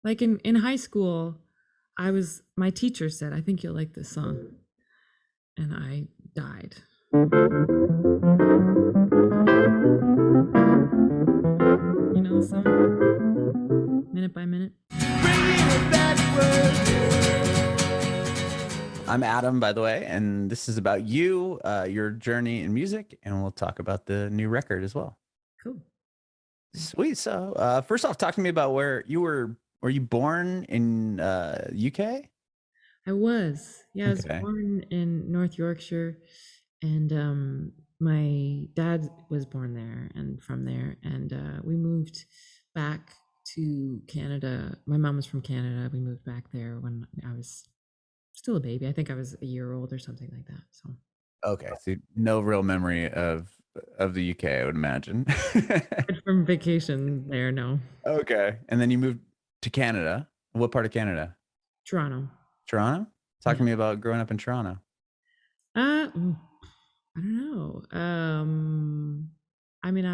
Like in high school, my teacher said, "I think you'll like this song," and I died. You know the song? Minute by minute. I'm Adam, by the way, and this is about you, your journey in music, and we'll talk about the new record as well. Cool. Sweet. So, first off, talk to me about where you were. Were you born in UK? I was. Yeah, I was Okay. born in North Yorkshire, and my dad was born there and from there, and we moved back to Canada. My mom was from Canada. We moved back there when I was still a baby. I think I was a year old or something like that. So Okay. So no real memory of the UK, I would imagine. from vacation there, no. Okay. And then you moved to Canada. What part of Canada? Toronto. Toronto? Talk Yeah. to me about growing up in Toronto. Mm, I don't know. I mean,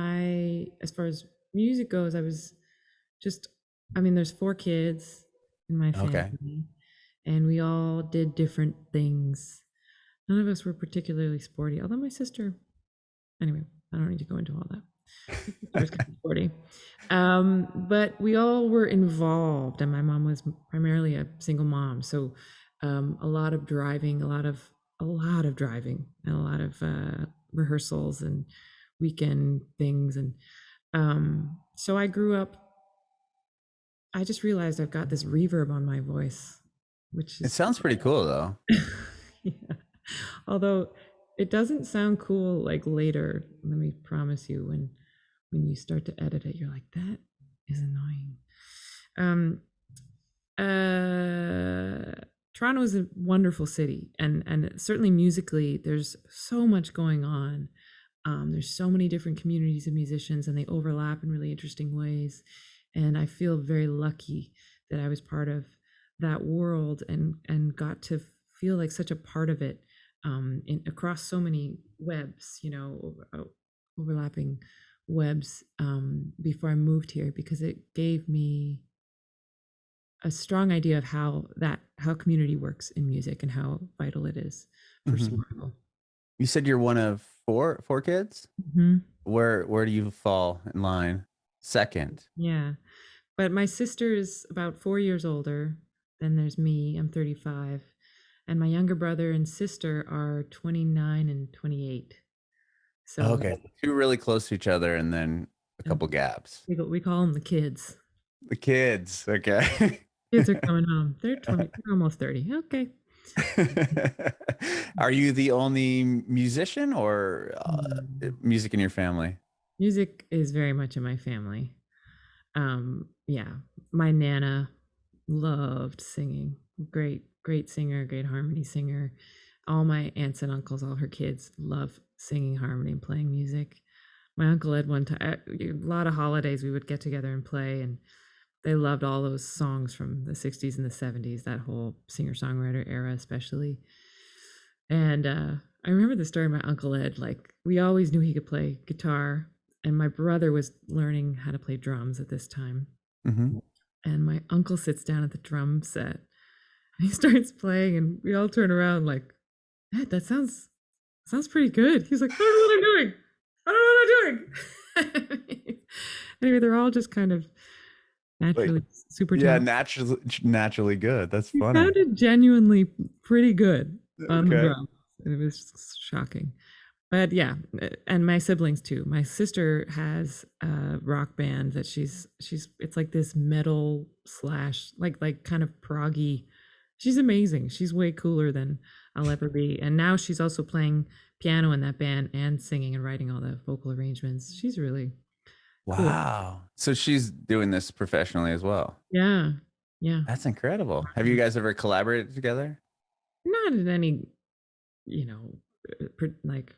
as far as music goes, I was just, I mean, there's four kids in my Okay. family, and we all did different things. None of us were particularly sporty, although my sister, anyway, I don't need to go into all that. My sister was kind of sporty. But we all were involved, and my mom was primarily a single mom. So a lot of driving, a lot of driving, and a lot of rehearsals and weekend things. And so I grew up. I just realized I've got this reverb on my voice, which It is sounds pretty cool, though. yeah. Although it doesn't sound cool like later. Let me promise you, when you start to edit it, you're like, that is annoying. Um, Toronto is a wonderful city, and certainly musically, there's so much going on. There's so many different communities of musicians, and they overlap in really interesting ways. And I feel very lucky that I was part of that world and got to feel like such a part of it across so many webs, overlapping webs before I moved here, because it gave me a strong idea of how community works in music and how vital it is for Hmm. survival. You said you're one of four kids. Mhm. Where do you fall in line? Second. Yeah. But my sister is about 4 years older. Then there's me, I'm 35. And my younger brother and sister are 29 and 28. So Okay, two really close to each other, and then a yeah, couple gaps. we call them the kids. The kids. Okay. Kids are coming home. They're 20, they're almost 30. Okay. Are you the only musician, or Mm. music in your family? Music is very much in my family. Yeah, my nana loved singing. Great singer, great harmony singer. All my aunts and uncles, all her kids love singing harmony and playing music. My uncle had one time, a lot of holidays we would get together and play, and they loved all those songs from the 60s and the 70s, that whole singer-songwriter era especially. And I remember the story of my uncle Ed. Like, we always knew he could play guitar, and my brother was learning how to play drums at this time. Hmm. And my uncle sits down at the drum set and he starts playing, and we all turn around like, Ed, that sounds pretty good. He's like, I don't know what I'm doing. I don't know what I'm doing. Anyway, they're all just kind of Like, naturally super yeah, talented. naturally good. That's He funny. sounded genuinely pretty good on the Okay. drums. It was shocking. But yeah, and my siblings too. My sister has a rock band that she's it's like this metal slash like kind of proggy. She's amazing. She's way cooler than I'll ever be. And now she's also playing piano in that band and singing and writing all the vocal arrangements. She's really cool. Wow. So she's doing this professionally as well. Yeah. Yeah. That's incredible. Have you guys ever collaborated together? Not in any, you know, like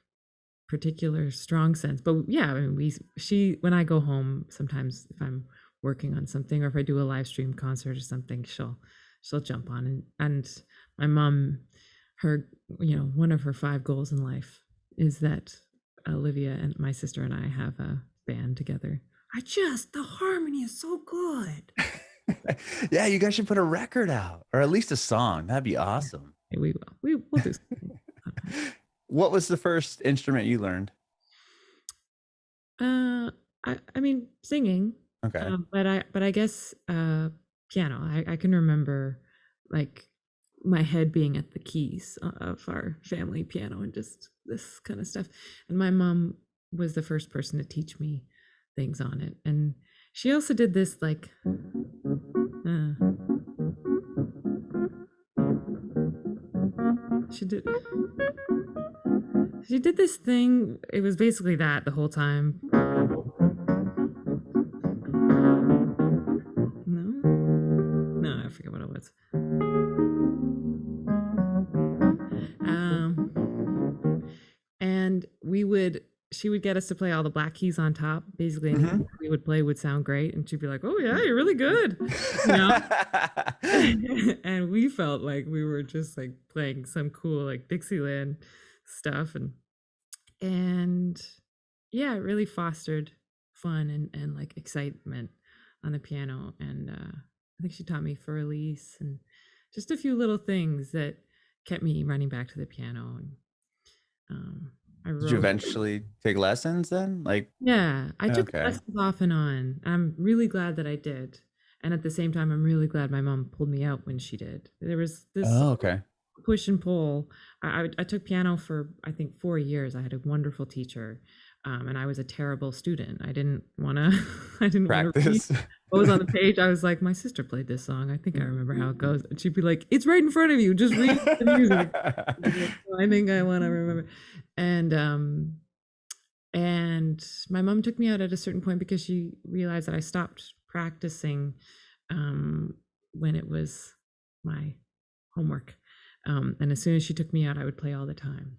particular strong sense, but yeah, I mean, she when I go home, sometimes if I'm working on something or if I do a live stream concert or something, she'll jump on. And my mom, her, one of her 5 goals in life is that Olivia and my sister and I have a band together. The harmony is so good. Yeah, you guys should put a record out or at least a song. That'd be Yeah, awesome. we will. We'll do something. What was the first instrument you learned? I mean, singing, Okay. but I guess piano. I can remember like my head being at the keys of our family piano and just this kind of stuff. And my mom was the first person to teach me things on it, and she also did this like. She did. She did this thing. It was basically that the whole time. No, I forget what it was. And she would get us to play all the black keys on top. Basically, anything we would play would sound great, and she'd be like, "Oh yeah, you're really good," you know. And we felt like we were just like playing some cool like Dixieland stuff, and yeah, it really fostered fun and like excitement on the piano. And I think she taught me for release and just a few little things that kept me running back to the piano. And I Did you wrote. eventually take lessons then? Like, Yeah, I took okay. lessons off and on. I'm really glad that I did. And at the same time, I'm really glad my mom pulled me out when she did. There was this Oh, okay. push and pull. I took piano for, I think, 4 years. I had a wonderful teacher, and I was a terrible student. I didn't want to. I didn't want to read Practice. what was on the page. I was like, my sister played this song. I think I remember how it goes. And she'd be like, it's right in front of you. Just read the music. I think I want to remember. And my mom took me out at a certain point because she realized that I stopped practicing when it was my homework. And as soon as she took me out, I would play all the time.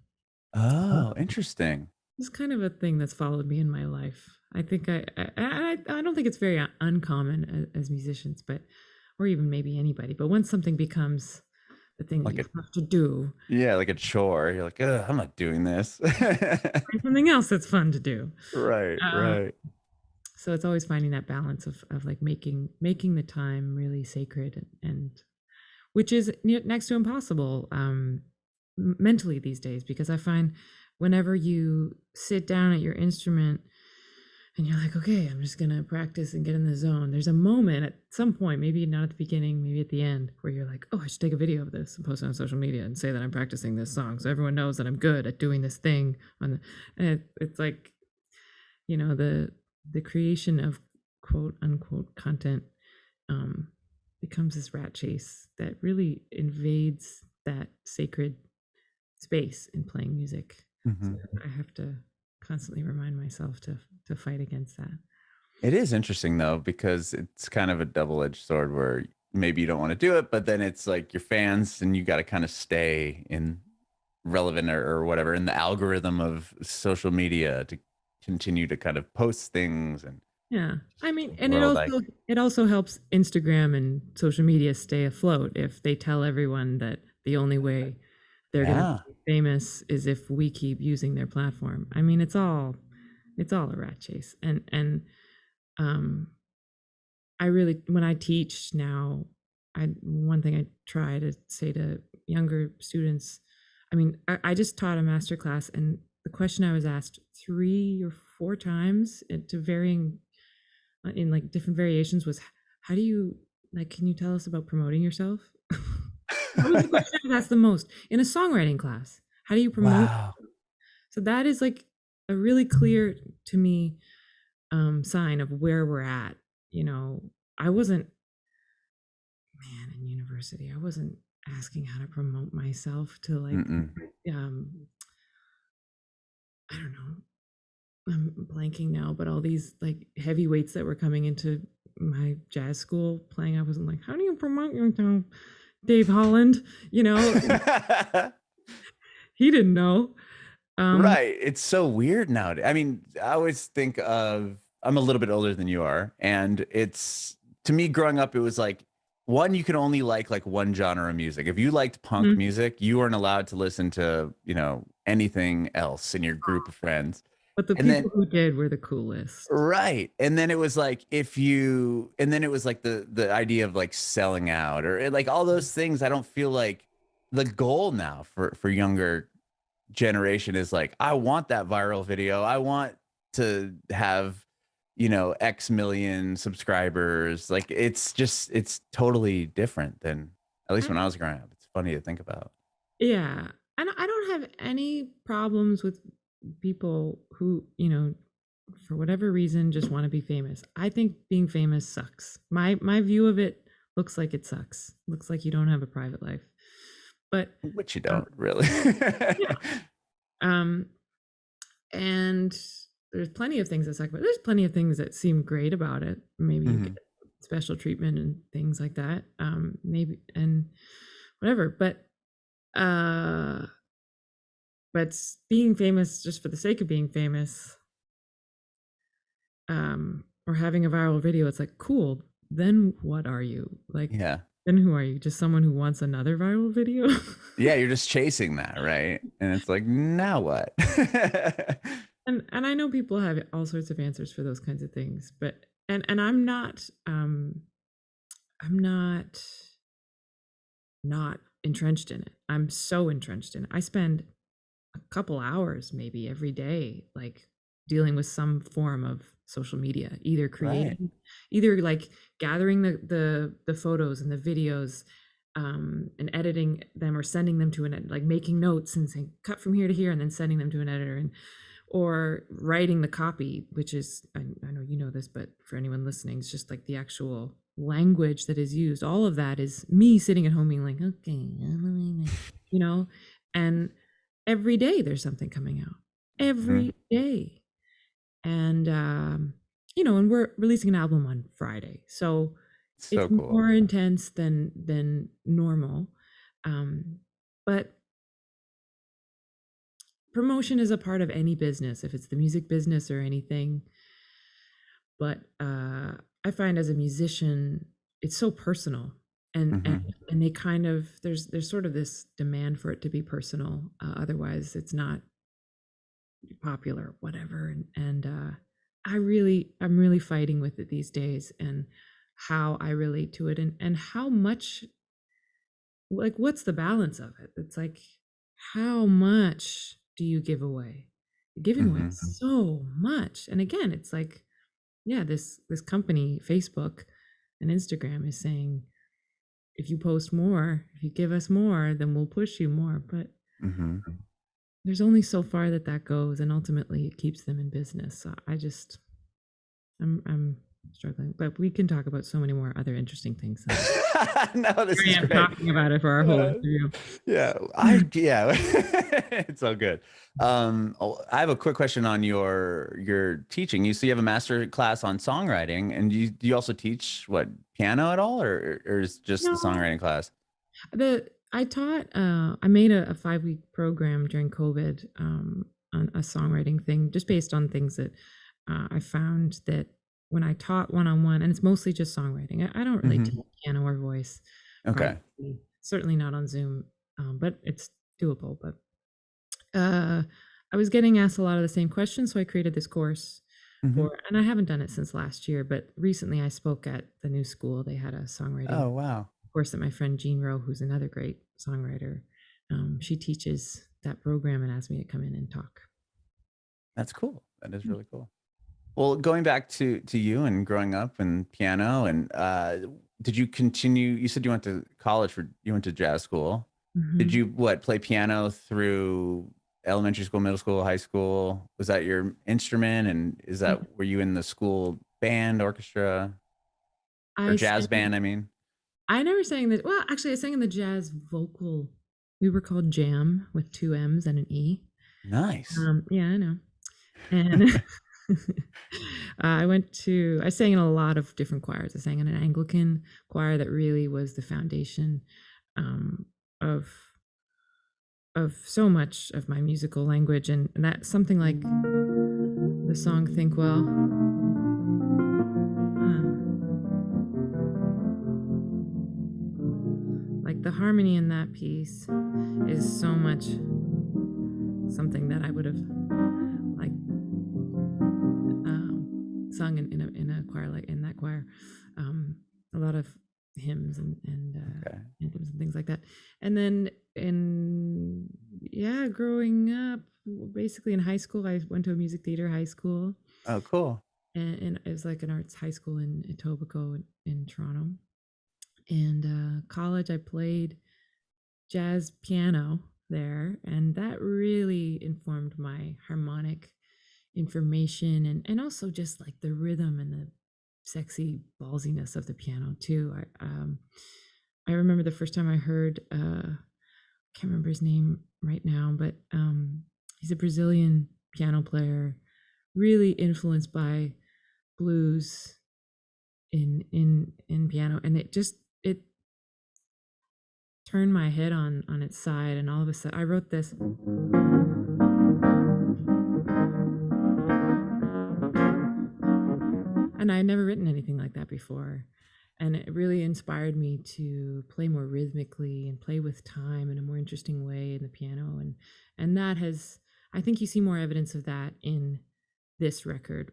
Oh, interesting. It's kind of a thing that's followed me in my life. I think I don't think it's very uncommon as musicians, but or even maybe anybody. But once something becomes the thing that Like you have to do, yeah, like a chore. You're like, ugh, I'm not doing this. find something else that's fun to do. Right, Um, right. so it's always finding that balance of like making the time really sacred and which is next to impossible mentally these days, because I find whenever you sit down at your instrument and you're like, okay, I'm just gonna practice and get in the zone, there's a moment at some point, maybe not at the beginning, maybe at the end, where you're like, oh, I should take a video of this and post it on social media and say that I'm practicing this song so everyone knows that I'm good at doing this thing on the, and it's like, you know, the creation of quote unquote content becomes this rat chase that really invades that sacred space in playing music. So I have to constantly remind myself to fight against that. It is interesting though, because it's kind of a double-edged sword where maybe you don't want to do it, but then it's like your fans and you got to kind of stay in relevant or whatever in the algorithm of social media to continue to kind of post things and Yeah, I mean, and world like it also helps Instagram and social media stay afloat if they tell everyone that the only way they're going to yeah. be famous is if we keep using their platform. I mean, it's all a rat chase. And I really, when I teach now, one thing I try to say to younger students, I mean, I just taught a master class, and the question I was asked 3 or 4 times to varying in like different variations was, how do you, like, can you tell us about promoting yourself? That was the question I was asked the most in a songwriting class. How do you promote? Wow. So that is like a really clear to me sign of where we're at. You know, I wasn't, man, in university, I wasn't asking how to promote myself to like I don't know, I'm blanking now, but all these like heavyweights that were coming into my jazz school playing, I wasn't like, how do you promote yourself, Dave Holland? You know, he didn't know. Right. It's so weird nowadays. I mean, I always think of, I'm a little bit older than you are. And it's, to me, growing up, it was like, one, you could only like one genre of music. If you liked punk Mhm. music, you weren't allowed to listen to, you know, anything else in your group of friends. But the And then people who did were the coolest. right. And then it was like and then it was like the idea of like selling out or like all those things. I don't feel like the goal now for younger generation is like, I want that viral video. I want to have, X million subscribers. Like it's totally different than at least when I was growing up. It's funny to think about. Yeah. And I don't have any problems with people who, for whatever reason just want to be famous. I think being famous sucks. My view of it looks like it sucks. Looks like you don't have a private life. But Which you um, don't really. yeah. Um and there's plenty of things that suck, but there's plenty of things that seem great about it. Maybe you get Mhm. special treatment and things like that. Maybe and whatever. Uh but being famous just for the sake of being famous, or having a viral video, it's like, cool, then what are you? Like, Yeah. then who are you? Just someone who wants another viral video? Yeah, you're just chasing that, right? And it's like, now what? And I know people have all sorts of answers for those kinds of things, but and I'm not entrenched in it. I'm so entrenched in it. I spend a couple hours maybe every day like dealing with some form of social media, either Right. creating, either like gathering the photos and the videos, and editing them or sending them to like making notes and saying cut from here to here and then sending them to an editor, and or writing the copy, which is, I know you know this, but for anyone listening, it's just like the actual language that is used. All of that is me sitting at home being like, okay, you know, and every day there's something coming out. Mhm. Every day. And and we're releasing an album on Friday. So it's So cool. more intense than normal. But promotion is a part of any business, if it's the music business or anything. But I find as a musician, it's so personal, and and Mhm. and they kind of there's sort of this demand for it to be personal. Otherwise, it's not popular, whatever. And I'm really fighting with it these days, and how I relate to it, and how much, like, what's the balance of it? It's like, how much do you give away? You're giving away Mhm. so much. And again, it's like, yeah, this company, Facebook and Instagram, is saying, if you post more, if you give us more, then we'll push you more. But Mhm. there's only so far that goes, and ultimately it keeps them in business. So I'm struggling, but we can talk about so many more other interesting things than this. No, this Here is I am great. talking about it for our whole Yeah. interview. Yeah. It's all good. I have a quick question on your teaching. You have a master class on songwriting, and do you also teach what, piano at all, or is just the No, songwriting class? I made a 5-week program during COVID, on a songwriting thing, just based on things that I found that when I taught one-on-one, and it's mostly just songwriting. I don't really Mhm. teach piano or voice Okay. privately, certainly not on Zoom, but it's doable. But uh, I was getting asked a lot of the same questions, so I created this course Mhm. and I haven't done it since last year, but recently I spoke at the new school. They had a songwriting Oh, wow. course that my friend Jean Rowe, who's another great songwriter, she teaches that program, and asked me to come in and talk. That's cool. That is really cool. Well, going back to you and growing up and piano and, did you continue you said you went to jazz school. Did Mhm. you, play piano through elementary school, middle school, high school? Was that your instrument, and were you in the school band, orchestra, or I jazz sang band, I mean? I never sang the well, actually, I sang in the jazz vocal. We were called Jam with 2 M's and an E. Nice. Yeah, I know. And I sang in a lot of different choirs. I sang in an Anglican choir that really was the foundation, um, of so much of my musical language, and that's something like the song Think Well. Like, the harmony in that piece is so much something that I would have, like, sung in a choir, like in that choir, a lot of hymns and anthems and things like that. And then growing up, basically in high school, I went to a music theater high school. Oh, cool. And it was like an arts high school in Etobicoke in Toronto. And college, I played jazz piano there, and that really informed my harmonic information and also just like the rhythm and the sexy ballsiness of the piano too. I remember the first time I heard can't remember his name right now, but he's a Brazilian piano player, really influenced by blues in piano, and it turned my head on its side, and all of a sudden I wrote this. And I had never written anything like that before. And it really inspired me to play more rhythmically and play with time in a more interesting way in the piano. And that has, I think you see more evidence of that in this record,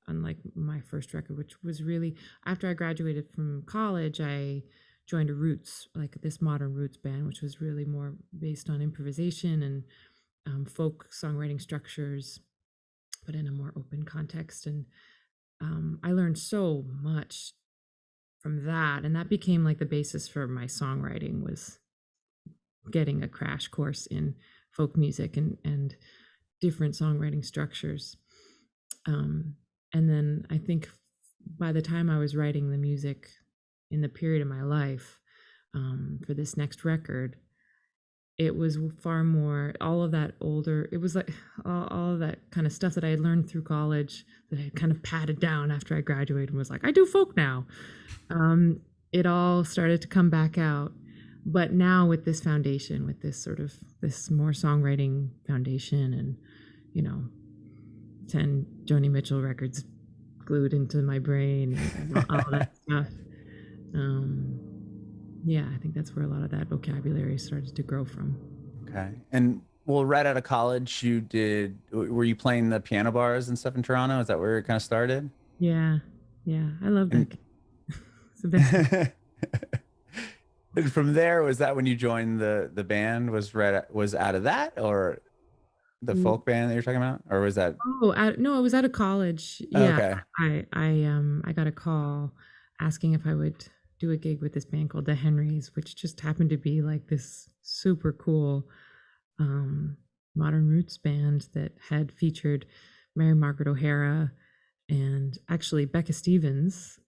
unlike my first record, which was really, after I graduated from college, I joined a roots, like this modern roots band, which was really more based on improvisation and folk songwriting structures, but in a more open context. And I learned so much from that, and that became like the basis for my songwriting, was getting a crash course in folk music and different songwriting structures. And then I think by the time I was writing the music in the period of my life for this next record, it was far more, all of that older, it was like all of that kind of stuff that I had learned through college that I had kind of patted down after I graduated and was like, I do folk now. It all started to come back out. But now with this foundation, with this sort of, this more songwriting foundation and, 10 Joni Mitchell records glued into my brain and all that stuff. I think that's where a lot of that vocabulary started to grow from. Okay. And well, right out of college, were you playing the piano bars and stuff in Toronto? Is that where it kind of started? Yeah. I love that. It's the best. And from there, was that when you joined the band? Was out of that, or the folk band that you're talking about, or was that? No, it was out of college. Yeah. Okay. I got a call asking if I would do a gig with this band called the Henrys, which just happened to be like this super cool modern roots band that had featured Mary Margaret O'Hara, and actually Becca Stevens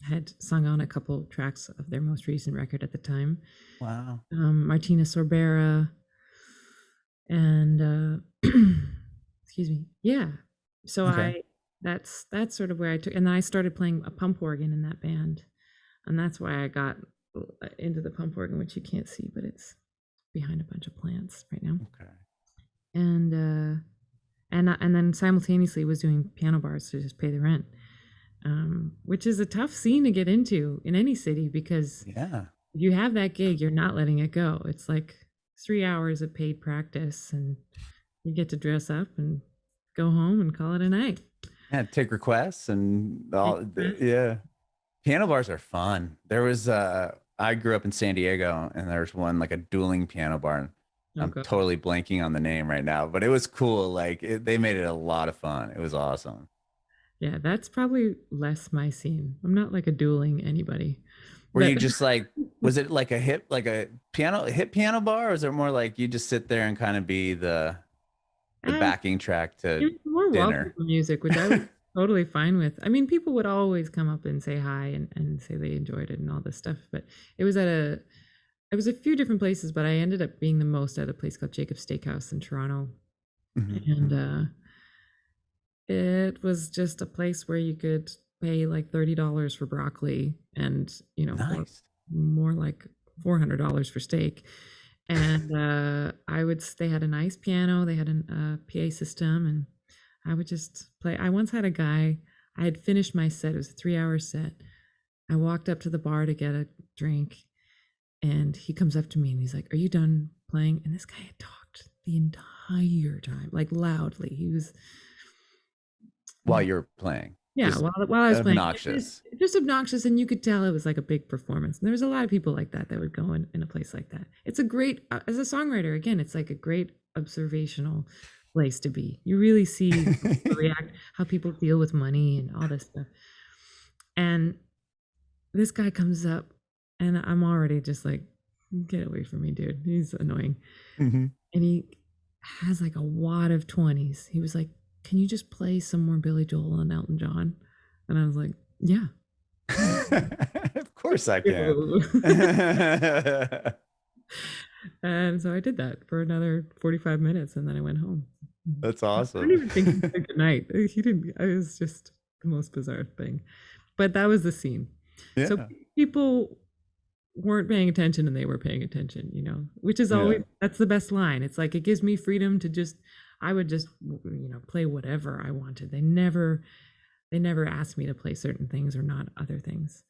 had sung on a couple tracks of their most recent record at the time. Wow. Martina Sorbera, and excuse me. Yeah. So okay. That's sort of where I took, and then I started playing a pump organ in that band. And that's why I got into the pump organ, which you can't see, but it's behind a bunch of plants right now. Okay. And then simultaneously was doing piano bars to just pay the rent, which is a tough scene to get into in any city, because if you have that gig, you're not letting it go. It's like 3 hours of paid practice, and you get to dress up and go home and call it a night. Yeah, take requests and all. Yeah. Piano bars are fun. There was I grew up in San Diego, and there's one, like a dueling piano bar. I'm totally blanking on the name right now, but it was cool. Like they made it a lot of fun. It was awesome. Yeah, that's probably less my scene. I'm not like a dueling anybody. Were you just like, was it like a hip piano bar, or is it more like you just sit there and kind of be the backing track to more dinner music, which I was totally fine with. I mean, people would always come up and say hi and say they enjoyed it and all this stuff, but it was a few different places, but I ended up being the most at a place called Jacob's Steakhouse in Toronto. Mm-hmm. And it was just a place where you could pay like $30 for broccoli and, nice. more like $400 for steak. And they had a nice piano, they had a PA system, and I would just play. I once had a guy, I had finished my set, it was a 3-hour set. I walked up to the bar to get a drink, and he comes up to me and he's like, "Are you done playing?" And this guy had talked the entire time, like loudly. He was while you're playing. Yeah, Just while I was playing, obnoxious. just obnoxious, and you could tell it was like a big performance. And there was a lot of people like that would go in a place like that. It's a great, as a songwriter, again, it's like a great observational place to be. You really see how people react, how people deal with money and all this stuff. And this guy comes up, and I'm already just like, get away from me, dude. He's annoying. Mm-hmm. And he has like a wad of 20s. He was like, can you just play some more Billy Joel and Elton John? And I was like, yeah. Of course I can. And so I did that for another 45 minutes, and then I went home. That's awesome. I don't even think he said good night. He didn't. It was just the most bizarre thing. But that was the scene. Yeah. So people weren't paying attention, and they were paying attention, you know, which is always, that's the best line. It's like, it gives me freedom to just, I would just, you know, play whatever I wanted. They never asked me to play certain things or not other things.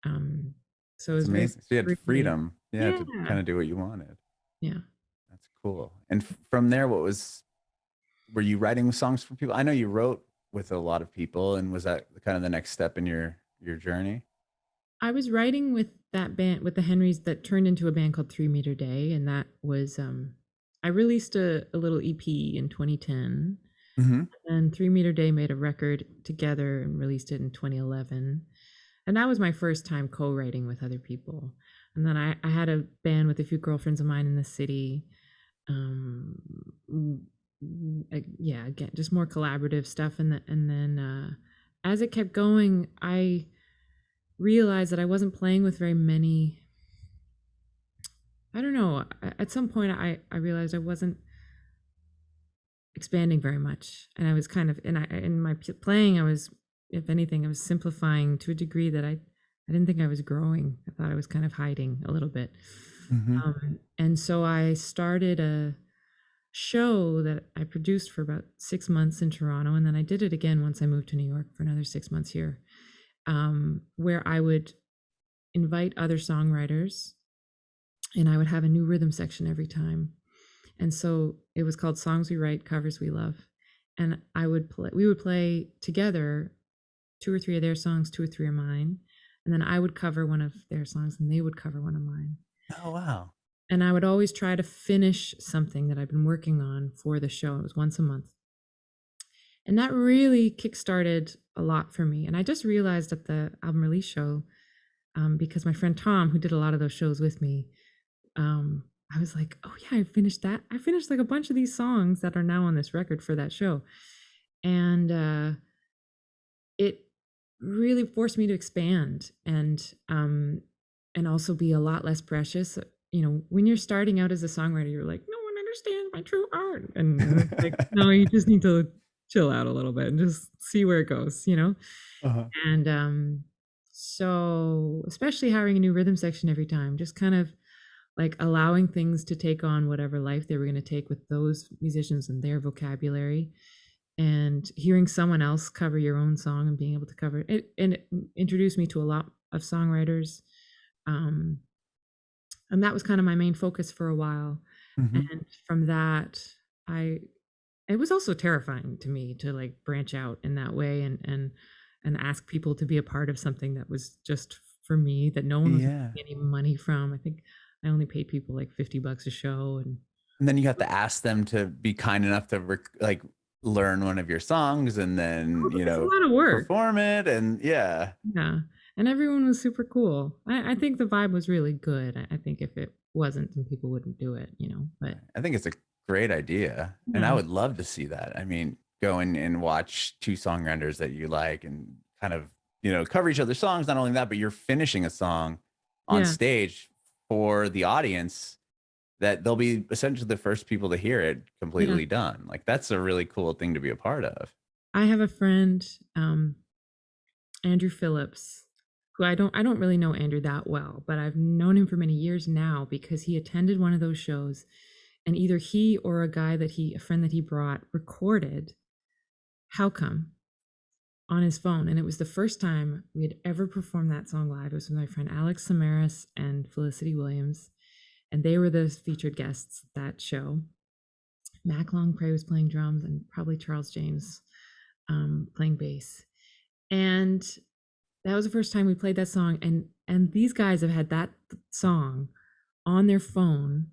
So it was amazing. So you had freedom, yeah, to kind of do what you wanted. Yeah. That's cool. And from there, were you writing songs for people? I know you wrote with a lot of people, and was that kind of the next step in your journey? I was writing with that band, with the Henrys, that turned into a band called 3 Meter Day. And that was, I released a little EP in 2010. Mm-hmm. And 3 Meter Day made a record together and released it in 2011. And that was my first time co-writing with other people. And then I had a band with a few girlfriends of mine in the city. Yeah, again, just more collaborative stuff. And then as it kept going, I realized that I wasn't playing with very many. I don't know. At some point, I realized I wasn't expanding very much, and I was kind of in my playing. I was, if anything, I was simplifying to a degree that I didn't think I was growing. I thought I was kind of hiding a little bit. Mm-hmm. And so I started a show that I produced for about 6 months in Toronto, and then I did it again once I moved to New York for another 6 months here. Where I would invite other songwriters, and I would have a new rhythm section every time. And so it was called Songs We Write, Covers We Love. And we would play together 2 or 3 of their songs, 2 or 3 of mine. And then I would cover one of their songs, and they would cover one of mine. Oh, wow. And I would always try to finish something that I've been working on for the show. It was once a month. And that really kickstarted a lot for me. And I just realized at the album release show, because my friend Tom, who did a lot of those shows with me, I was like, oh yeah, I finished that. I finished like a bunch of these songs that are now on this record for that show. And it really forced me to expand and also be a lot less precious. You know, when you're starting out as a songwriter, you're like, no one understands my true art. And it's like, no, you just need to chill out a little bit and just see where it goes, you know? Uh-huh. And so especially hiring a new rhythm section every time, just kind of like allowing things to take on whatever life they were going to take with those musicians and their vocabulary, and hearing someone else cover your own song and being able to cover it. And it introduced me to a lot of songwriters. And that was kind of my main focus for a while. Mm-hmm. And from that, it was also terrifying to me to like branch out in that way and ask people to be a part of something that was just for me, that no one was getting any money from. I think I only paid people like $50 a show. And then you have to ask them to be kind enough to learn one of your songs, and then, you know, a lot of work, perform it. And yeah. And everyone was super cool. I think the vibe was really good. I think if it wasn't, then people wouldn't do it, you know, but I think it's a great idea. Yeah. And I would love to see that. I mean, go in and watch 2 songwriters that you like and kind of, you know, cover each other's songs. Not only that, but you're finishing a song on stage for the audience, that they'll be essentially the first people to hear it completely done. Like, that's a really cool thing to be a part of. I have a friend, Andrew Phillips, who I don't really know Andrew that well, but I've known him for many years now because he attended one of those shows, and either he or a friend that he brought recorded How Come on his phone. And it was the first time we had ever performed that song live. It was with my friend Alex Samaras and Felicity Williams. And they were the featured guests at that show. Mac Longprey was playing drums, and probably Charles James. playing bass. And that was the first time we played that song. And these guys have had that song on their phone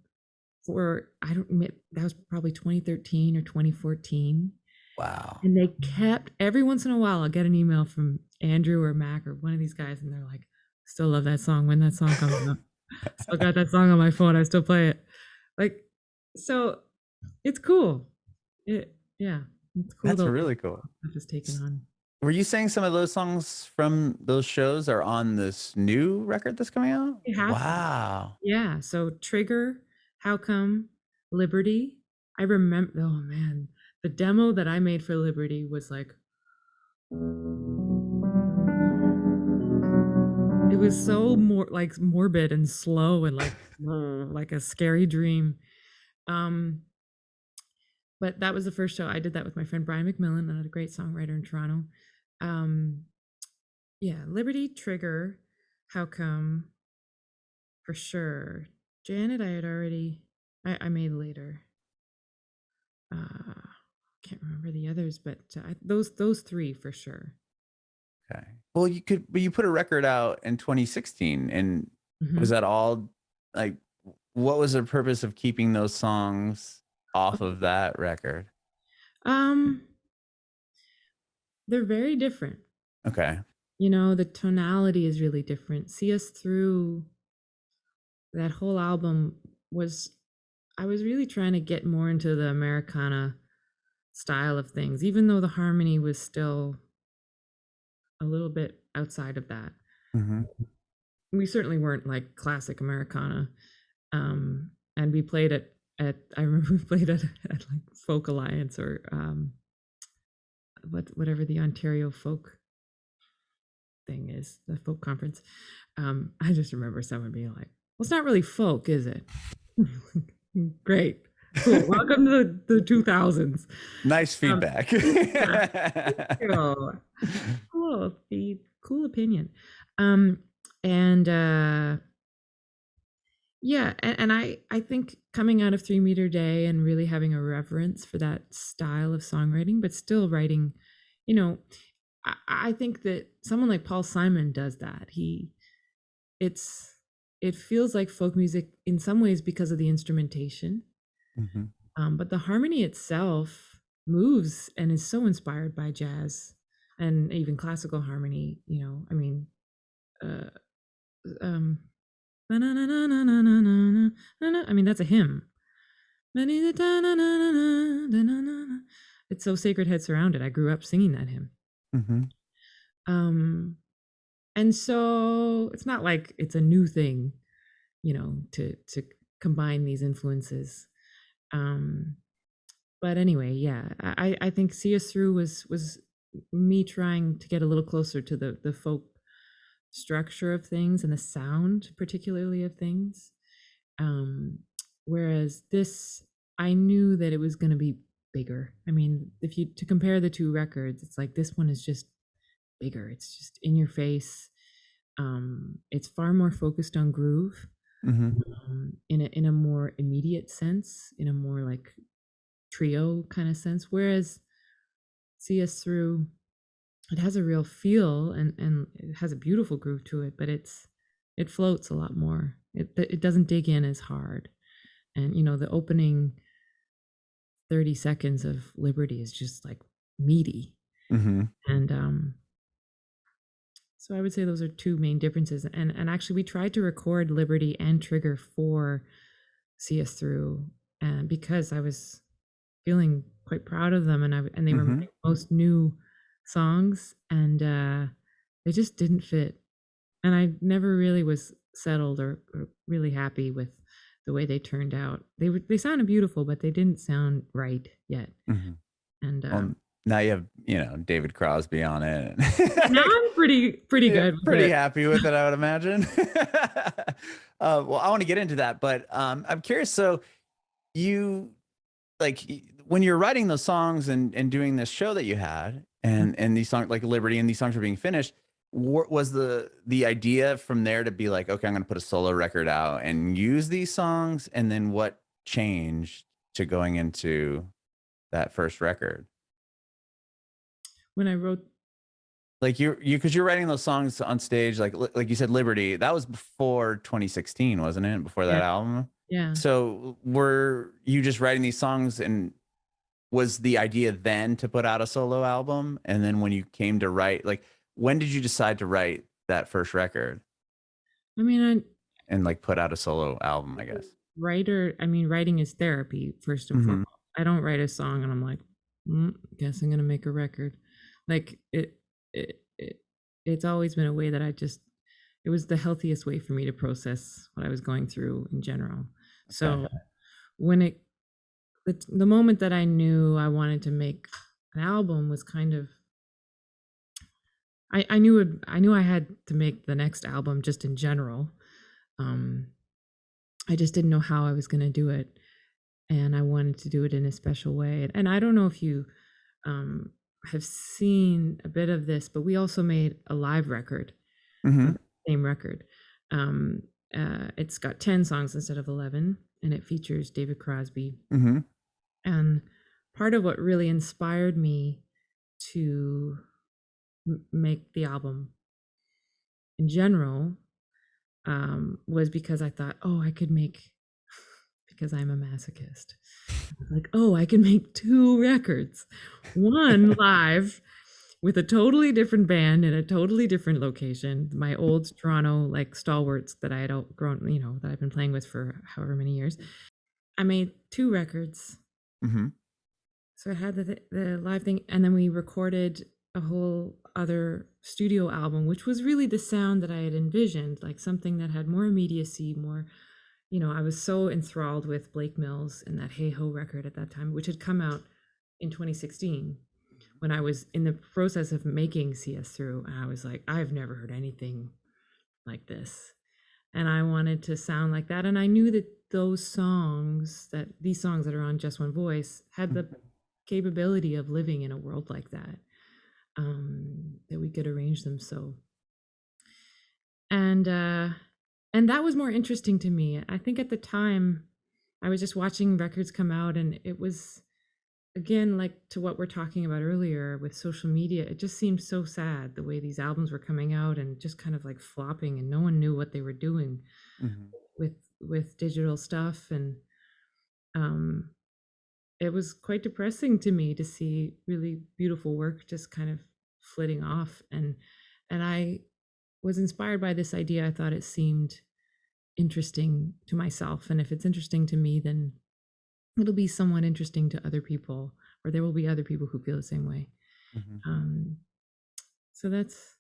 for, I don't admit, that was probably 2013 or 2014. Wow. And they kept, every once in a while, I'll get an email from Andrew or Mac or one of these guys, and they're like, still love that song. When that song comes up, still got that song on my phone. I still play it. Like, so it's cool. Yeah, it's cool. That's really cool. Just taken on. Were you saying some of those songs from those shows are on this new record that's coming out? Wow. Yeah. So Trigger, How Come, Liberty. I remember, oh man, the demo that I made for Liberty was like, it was so more like morbid and slow and like a scary dream. But that was the first show. I did that with my friend Brian McMillan, another great songwriter in Toronto. Yeah, Liberty, Trigger, How Come, for sure. Janet, I had already, I made later. Can't remember the others, but those three for sure. Okay. Well, you put a record out in 2016, and was that all like, what was the purpose of keeping those songs off of that record? They're very different. Okay. You know, the tonality is really different. See Us Through, that whole album I was really trying to get more into the Americana style of things, even though the harmony was still a little bit outside of that. We certainly weren't like classic Americana. And we played I remember we played at like Folk Alliance or whatever the Ontario folk thing is, the folk conference. I just remember someone being like, well, it's not really folk, is it? Great. Cool. Welcome to the 2000s. Nice feedback. Cool opinion. Yeah, and I think coming out of 3 Meter Day and really having a reverence for that style of songwriting, but still writing, you know, I think that someone like Paul Simon does that. It feels like folk music in some ways because of the instrumentation, but the harmony itself moves and is so inspired by jazz and even classical harmony. You know, I mean, I mean, that's a hymn. It's So Sacred Head Surrounded. I grew up singing that hymn. And so it's not like it's a new thing, you know, to combine these influences. But anyway, yeah, I think See Us Through was me trying to get a little closer to the folk structure of things and the sound particularly of things. Whereas this, I knew that it was going to be bigger. I mean, to compare the two records, it's like this one is just bigger. It's just in your face. It's far more focused on groove, in a more immediate sense, in a more like trio kind of sense. Whereas See Us Through, it has a real feel and it has a beautiful groove to it, but it floats a lot more. It doesn't dig in as hard. And, you know, the opening 30 seconds of Liberty is just like meaty. And so I would say those are two main differences. And actually we tried to record Liberty and Trigger for See Us Through, and because I was feeling quite proud of them, and they were my most new songs, and they just didn't fit. And I never really was settled or really happy with the way they turned out. They sounded beautiful, but they didn't sound right yet. And now you have, you know, David Crosby on it. Now I'm pretty good. Pretty happy with it, I would imagine. Well, I want to get into that, but I'm curious. So you, like, when you're writing those songs and doing this show that you had, and these songs like Liberty and these songs were being finished, was the idea from there to be like, okay, I'm going to put a solo record out and use these songs? And then what changed to going into that first record? when I wrote. Like because you're writing those songs on stage, like you said, Liberty. That was before 2016, wasn't it? Before Yeah, that album. yeah. So were you just writing these songs, and was the idea then to put out a solo album? And then when you came to write, like, when did you decide to write that first record I mean, and like put out a solo album, I guess? writing is therapy first and Mm-hmm. foremost. I don't write a song and I'm like, guess I'm gonna make a record. Like it it's always been a way that it was the healthiest way for me to process what I was going through in general. Okay. So when the moment that I knew I wanted to make an album was kind of, I knew I had to make the next album just in general. Um, I just didn't know how I was going to do it, and I wanted to do it in a special way. And I don't know if you um, have seen a bit of this, but we also made a live record, Mm-hmm. same record. Um, it's got 10 songs instead of 11, and it features David Crosby. Mm-hmm. And part of what really inspired me to make the album in general was because I thought, oh, I could make, because I'm a masochist, like, oh, I can make 2 records, one live with a totally different band in a totally different location, my old Toronto like stalwarts that I had outgrown, that I've been playing with for however many years. I made 2 records. Mm-hmm. So I had the live thing, and then we recorded a whole other studio album, which was really the sound that I had envisioned, like something that had more immediacy, more, I was so enthralled with Blake Mills and that Hey Ho record at that time, which had come out in 2016 when I was in the process of making CS Through. And I was like, I've never heard anything like this. And I wanted to sound like that. And I knew that these songs that are on Just One Voice had the capability of living in a world like that, that we could arrange them so. And that was more interesting to me. I think at the time I was just watching records come out, and it was, again, like to what we're talking about earlier with social media, it just seemed so sad the way these albums were coming out and just kind of like flopping, and no one knew what they were doing with digital stuff. And it was quite depressing to me to see really beautiful work just kind of flitting off. And I was inspired by this idea. I thought it seemed interesting to myself, and if it's interesting to me, then it'll be somewhat interesting to other people, or there will be other people who feel the same way. So that's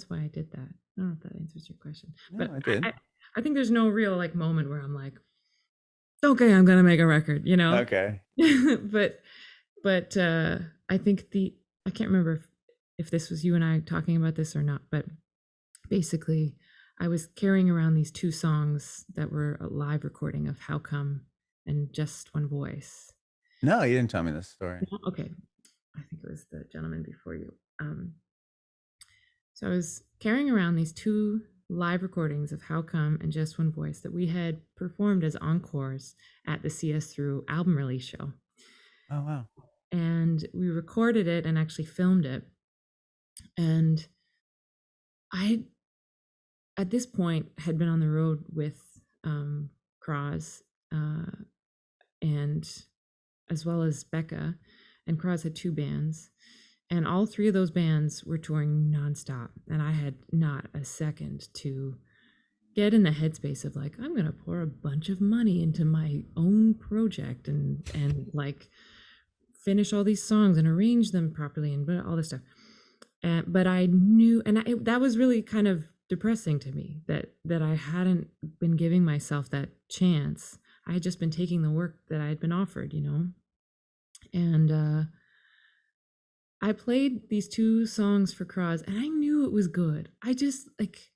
why I did that. I don't know if that answers your question. No, but I did. I think there's no real like moment where I'm like, okay, I'm gonna make a record, Okay. but I think I can't remember if this was you and I talking about this or not, but basically I was carrying around these 2 songs that were a live recording of How Come and Just One Voice. No, you didn't tell me this story. Okay, I think it was the gentleman before you. So I was carrying around these 2 live recordings of How Come and Just One Voice that we had performed as encores at the CS Through album release show. Oh, wow. And we recorded it and actually filmed it. And I, at this point, had been on the road with Cross, and as well as Becca. And Cross had 2 bands. And all 3 of those bands were touring nonstop. And I had not a second to get in the headspace of like, I'm going to pour a bunch of money into my own project and like finish all these songs and arrange them properly and all this stuff. But I knew, and that was really kind of depressing to me that I hadn't been giving myself that chance. I had just been taking the work that I had been offered, and I played these 2 songs for Cross, and I knew it was good. I just, like,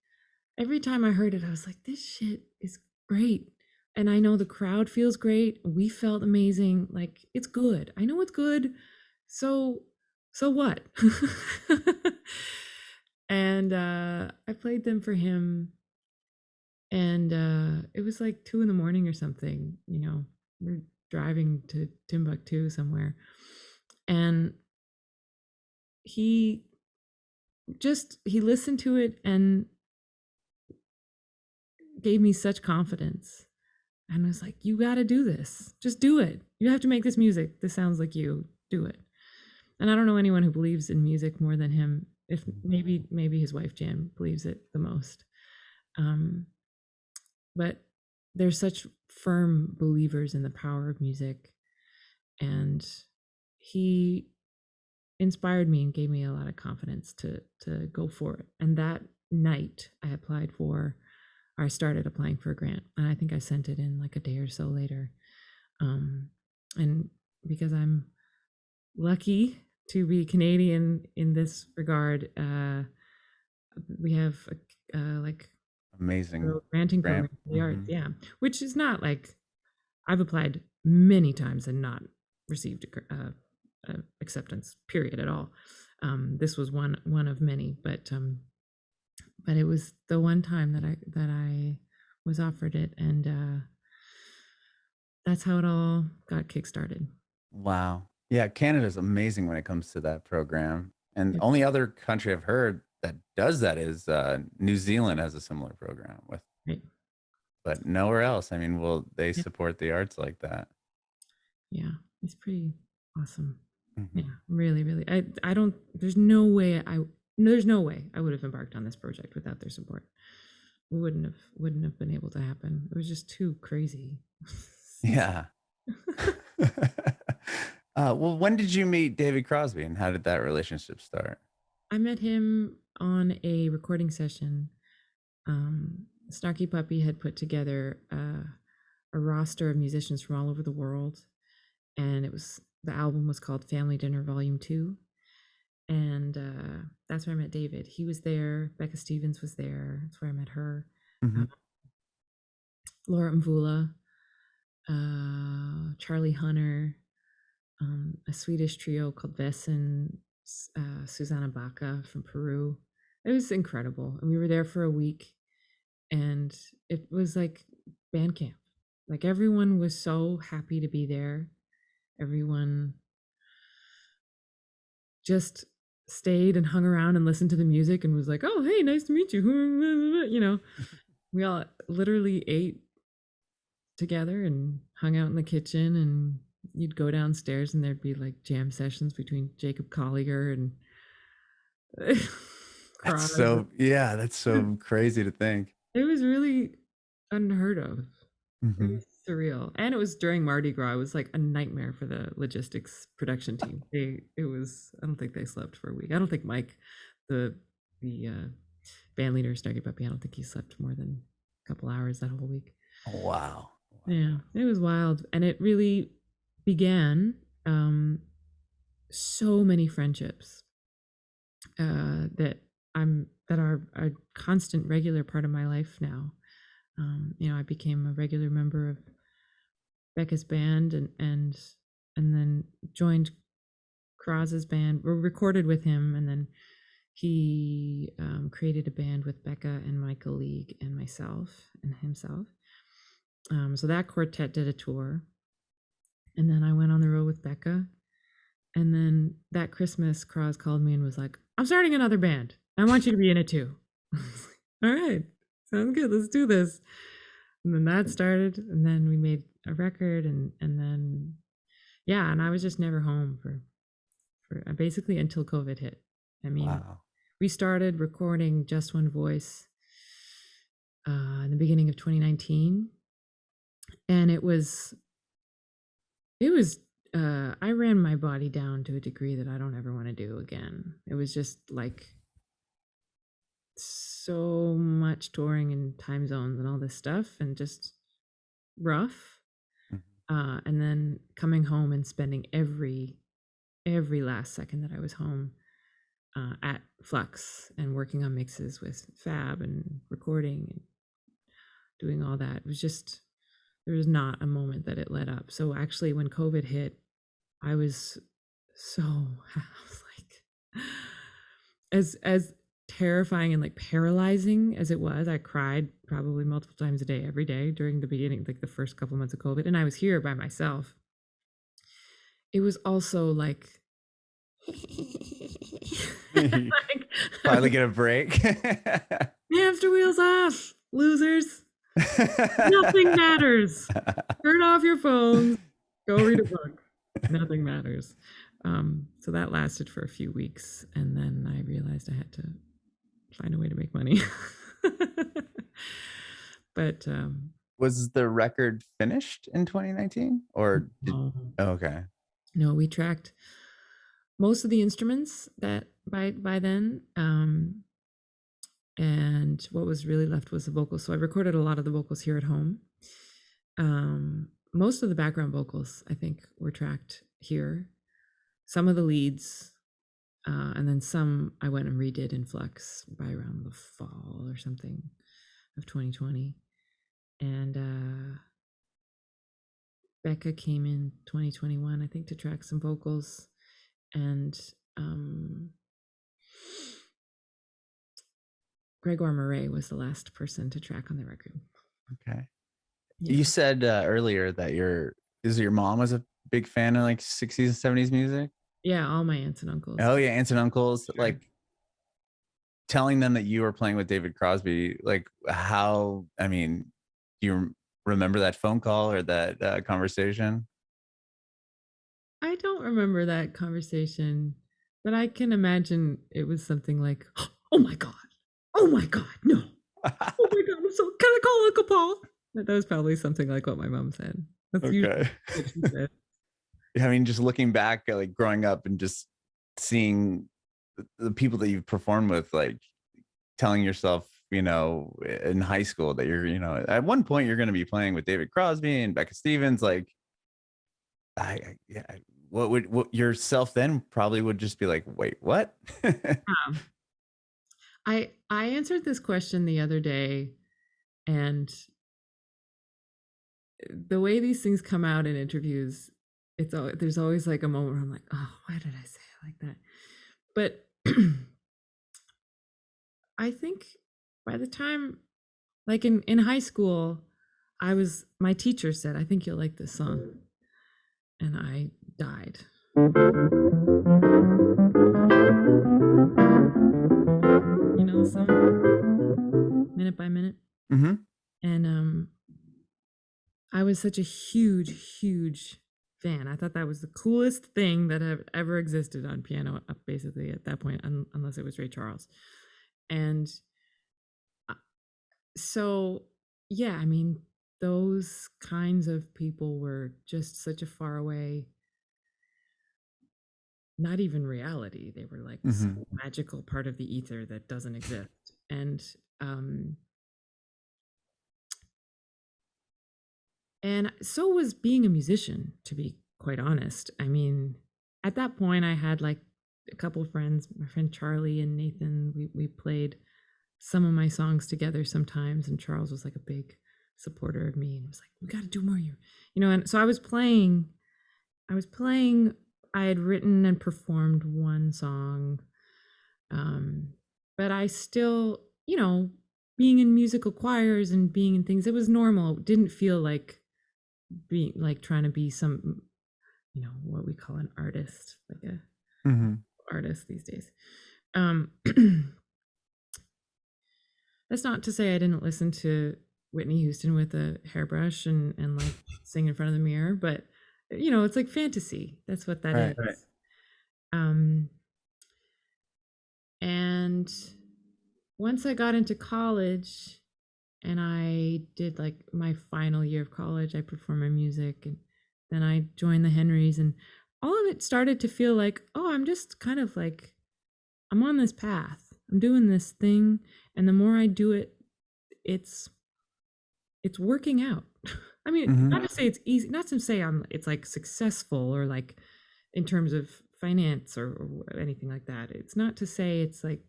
every time I heard it, I was like, this shit is great. And I know the crowd feels great. We felt amazing. Like, it's good. I know it's good. So what? And I played them for him, and it was like 2 a.m. or something. We're driving to Timbuktu somewhere, and he he listened to it and gave me such confidence and was like, you got to do this. Just do it. You have to make this music. This sounds like you. Do it. And I don't know anyone who believes in music more than him. If maybe his wife Jan believes it the most. But they're such firm believers in the power of music. And he inspired me and gave me a lot of confidence to go for it. And that night I started applying for a grant, and I think I sent it in like a day or so later. And because I'm lucky to be Canadian in this regard, we have like amazing granting program for the arts, yeah, which is not like I've applied many times and not received acceptance period at all. This was one of many, but it was the one time that I was offered it, and that's how it all got kickstarted. Wow. Yeah, Canada's amazing when it comes to that program. And the Yep. only other country I've heard that does that is New Zealand has a similar program with, Right. but nowhere else. I mean, well, they Yep. support the arts like that. Yeah, it's pretty awesome. Mm-hmm. Yeah, really, really. I don't. There's no way I would have embarked on this project without their support. It wouldn't have been able to happen. It was just too crazy. Yeah. Well, when did you meet David Crosby, and how did that relationship start? I met him on a recording session. Snarky Puppy had put together a roster of musicians from all over the world, and the album was called Family Dinner Volume 2. And that's where I met David. He was there. Becca Stevens was there. That's where I met her. Mm-hmm. Laura Mvula, Charlie Hunter, a Swedish trio called Vess and Susanna Baca from Peru. It was incredible. And we were there for a week, and it was like band camp. Like everyone was so happy to be there. Everyone just stayed and hung around and listened to the music and was like, oh, hey, nice to meet you. You know, we all literally ate together and hung out in the kitchen, and you'd go downstairs and there'd be like jam sessions between Jacob Collier and That's so crazy to think. It was really unheard of. Mm-hmm. It was surreal. And it was during Mardi Gras. It was like a nightmare for the logistics production team. I don't think they slept for a week. I don't think Mike, the band leader, Snarky Puppy, I don't think he slept more than a couple hours that whole week. Oh, wow. Yeah, it was wild. And it really began so many friendships that are a constant, regular part of my life now. I became a regular member of Becca's band and then joined Cros's band. We recorded with him, and then he created a band with Becca and Michael League and myself and himself. So that quartet did a tour, and then I went on the road with Becca. And then that Christmas, Cros called me and was like, I'm starting another band. I want you to be in it too. All right, sounds good. Let's do this. And then that started, and then we made a record, and then, yeah, and I was just never home for basically until COVID hit. I mean, wow. We started recording Just One Voice in the beginning of 2019, and it was I ran my body down to a degree that I don't ever want to do again. It was just like so much touring and time zones and all this stuff, and just rough. And then coming home and spending every last second that I was home at Flux and working on mixes with Fab and recording and doing all that. It was just, there was not a moment that it let up. So actually when COVID hit, I was like, as terrifying and like paralyzing as it was, I cried probably multiple times a day, every day during the beginning, like the first couple months of COVID. And I was here by myself. It was also like Like, Finally get a break. hamster wheels off, losers. Nothing matters. Turn off your phones. Go read a book. Nothing matters. So that lasted for a few weeks, and then I realized I had to find a way to make money. But was the record finished in 2019 or okay. No, we tracked most of the instruments that by then, and what was really left was the vocals. So I recorded a lot of the vocals here at home. Most of the background vocals, I think, were tracked here. Some of the leads, and then some I went and redid in Flux by around the fall or something of 2020. And Becca came in 2021, I think, to track some vocals. And Grégoire Maret was the last person to track on the record. Okay. Yeah. You said earlier that your mom was a big fan of like 60s and 70s music? Yeah, all my aunts and uncles. Oh yeah, aunts and uncles. Sure. Like telling them that you were playing with David Crosby, like how, I mean, do you remember that phone call or that conversation? I don't remember that conversation, but I can imagine it was something like, oh my God, no. Oh my God, I'm so, can I call Uncle Paul? That was probably something like what my mom said. That's okay. What she said. I mean, just looking back at like growing up and just seeing the people that you've performed with, like telling yourself, you know, in high school that you're, you know, at one point you're going to be playing with David Crosby and Becca Stevens. Like, what yourself then probably would just be like, wait, what? I answered this question the other day, and the way these things come out in interviews, there's always like a moment where I'm like, oh, why did I say it like that? But I think by the time, like in high school, my teacher said, I think you'll like this song. And I died. You know the song? Minute by Minute? Mm-hmm. And I was such a huge fan. I thought that was the coolest thing that had ever existed on piano, basically at that point, unless it was Ray Charles. And so, yeah, I mean, those kinds of people were just such a far away, not even reality. They were like some magical part of the ether that doesn't exist. And so was being a musician, to be quite honest. I mean, at that point I had like a couple of friends, my friend Charlie and Nathan, we played some of my songs together sometimes, and Charles was like a big supporter of me and was like, we got to do more, you know. And so I was playing, I had written and performed one song, but I still, you know, being in musical choirs and being in things, it was normal. It didn't feel like being like trying to be some, you know, what we call an artist, like a artist these days. That's not to say I didn't listen to Whitney Houston with a hairbrush and like sing in front of the mirror, but you know, it's like fantasy. That's what that is. Right. And once I got into college and I did like my final year of college, I performed my music, and then I joined the Henrys, and all of it started to feel like, oh, I'm just kind of like, I'm on this path. I'm doing this thing, and the more I do it, it's working out. I mean, not to say it's easy, not to say it's like successful or like in terms of finance or anything like that. It's not to say it's like,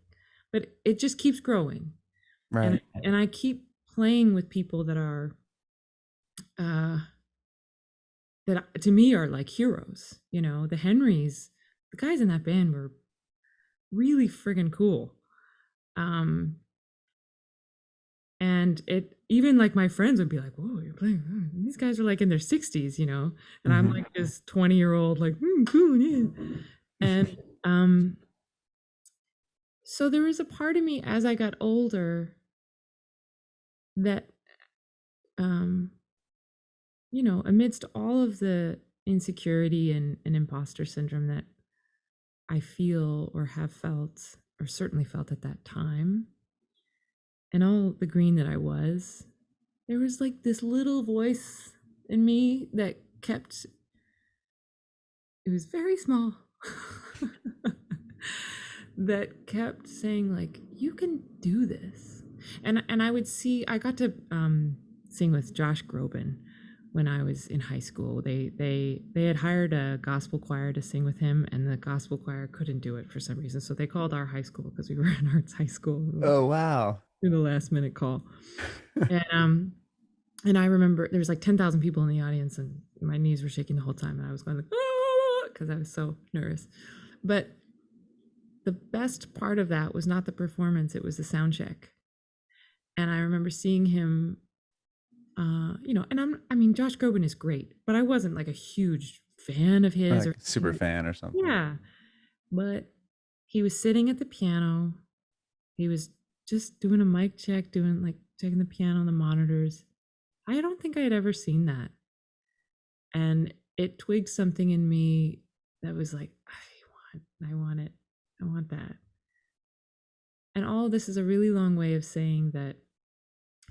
but it just keeps growing. Right. And I keep playing with people that are, that to me are like heroes. You know, the Henrys, the guys in that band were really friggin' cool. And it, even like my friends would be like, whoa, you're playing, these guys are like in their 60s, you know, and I'm like this 20-year-old like, cool, yeah. And So there was a part of me as I got older that, um, amidst all of the insecurity and imposter syndrome that I feel or have felt, or certainly felt at that time, and all the green that I was, there was like this little voice in me that kept, it was very small, that kept saying like, you can do this. And I got to sing with Josh Groban when I was in high school. They had hired a gospel choir to sing with him, and the gospel choir couldn't do it for some reason. So they called our high school, because we were an arts high school. Oh, wow. Through the last minute call. And I remember there was like 10,000 people in the audience, and my knees were shaking the whole time, and I was going like, ah, because I was so nervous. But the best part of that was not the performance, it was the sound check. And I remember seeing him, and Josh Groban is great, but I wasn't like a huge fan of his, like or super fan or something. Yeah. But he was sitting at the piano. He was just doing a mic check, doing like checking the piano and the monitors. I don't think I had ever seen that. And it twigged something in me that was like, I want it. I want that. And all of this is a really long way of saying that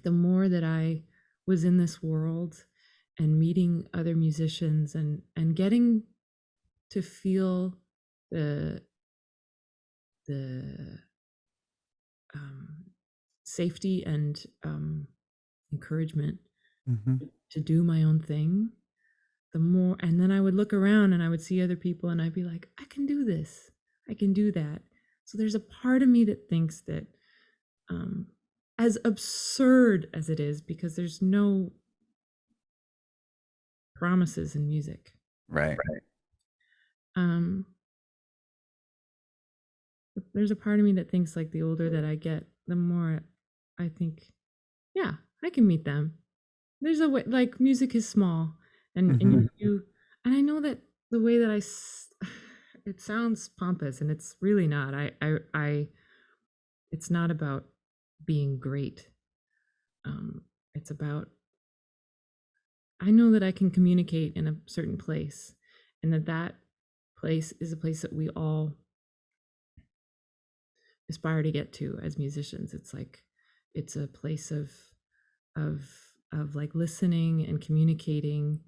the more that I was in this world and meeting other musicians and getting to feel the safety and encouragement to do my own thing, the more, and then I would look around and I would see other people and I'd be like, I can do this, I can do that. So there's a part of me that thinks that, as absurd as it is, because there's no promises in music. Right. There's a part of me that thinks like the older that I get, the more I think, yeah, I can meet them. There's a way, like music is small, and and I know that the way that it sounds pompous, and it's really not. It's not about being great. It's about, I know that I can communicate in a certain place, and that place is a place that we all aspire to get to as musicians. It's like, it's a place of like listening and communicating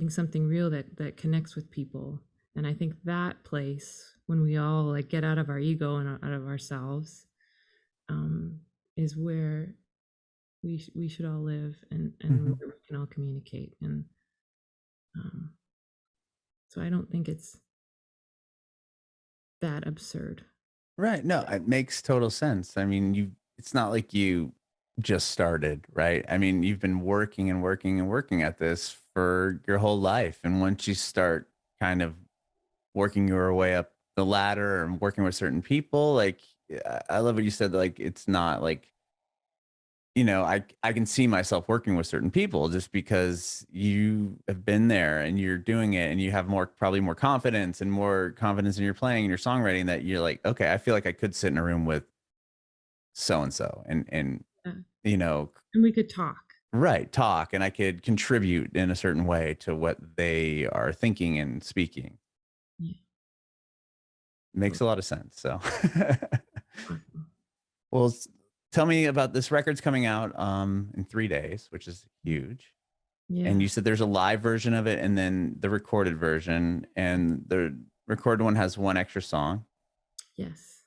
something real that connects with people. And I think that place, when we all like get out of our ego and out of ourselves, is where we should all live, and where we can all communicate. And so I don't think it's that absurd. Right. No, it makes total sense. I mean, it's not like you just started, right? I mean, you've been working and working and working at this for your whole life. And once you start kind of working your way up the ladder and working with certain people, like, I love what you said, like, it's not like, I can see myself working with certain people just because you have been there and you're doing it and you have probably more confidence in your playing and your songwriting, that you're like, okay, I feel like I could sit in a room with so and so and Yeah. you know, And we could talk. right, talk, and I could contribute in a certain way to what they are thinking and speaking. Yeah. Makes a lot of sense. So, Awesome. well, tell me about this record's coming out in 3 days, which is huge. Yeah. And you said there's a live version of it and then the recorded version, and the recorded one has one extra song. Yes.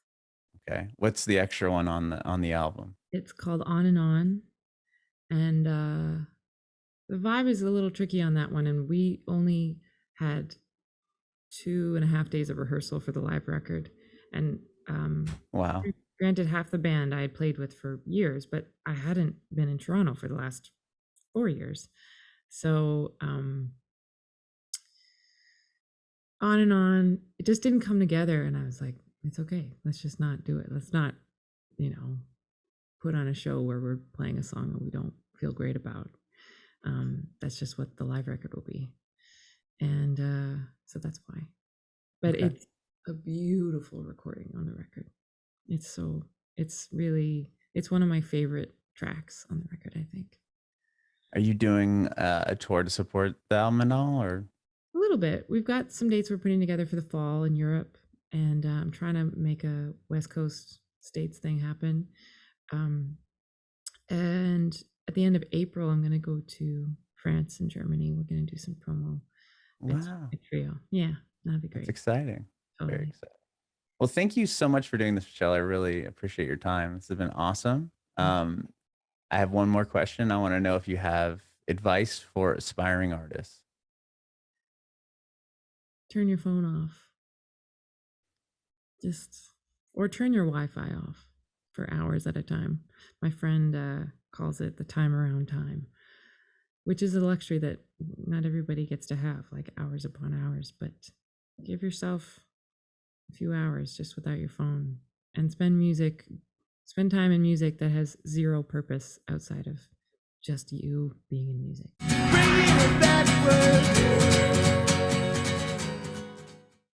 Okay. What's the extra one on the album? It's called On and On. And the vibe is a little tricky on that one. And we only had 2.5 days of rehearsal for the live record. And Wow. granted, half the band I had played with for years, but I hadn't been in Toronto for the last 4 years. So On and On, it just didn't come together. And I was like, it's okay. Let's just not do it. Let's not, put on a show where we're playing a song that we don't feel great about. That's just what the live record will be. And so that's why. But Okay. it's a beautiful recording on the record. It's really, it's one of my favorite tracks on the record, I think. Are you doing a tour to support the album and all, or? A little bit. We've got some dates we're putting together for the fall in Europe, and I'm trying to make a West Coast states thing happen. Um, and at the end of April, I'm going to go to France and Germany. We're going to do some promo. Wow, It's trio. Yeah, that'd be that's great. exciting. Very Totally. exciting. Well, thank you so much for doing this, Michelle. I really appreciate your time. This has been awesome. I have one more question. I want to know if you have advice for aspiring artists. Turn your phone off. Or turn your Wi-Fi off for hours at a time. My friend calls it the time around time, which is a luxury that not everybody gets to have, like hours upon hours. But give yourself a few hours just without your phone, and spend time in music that has zero purpose outside of just you being in music.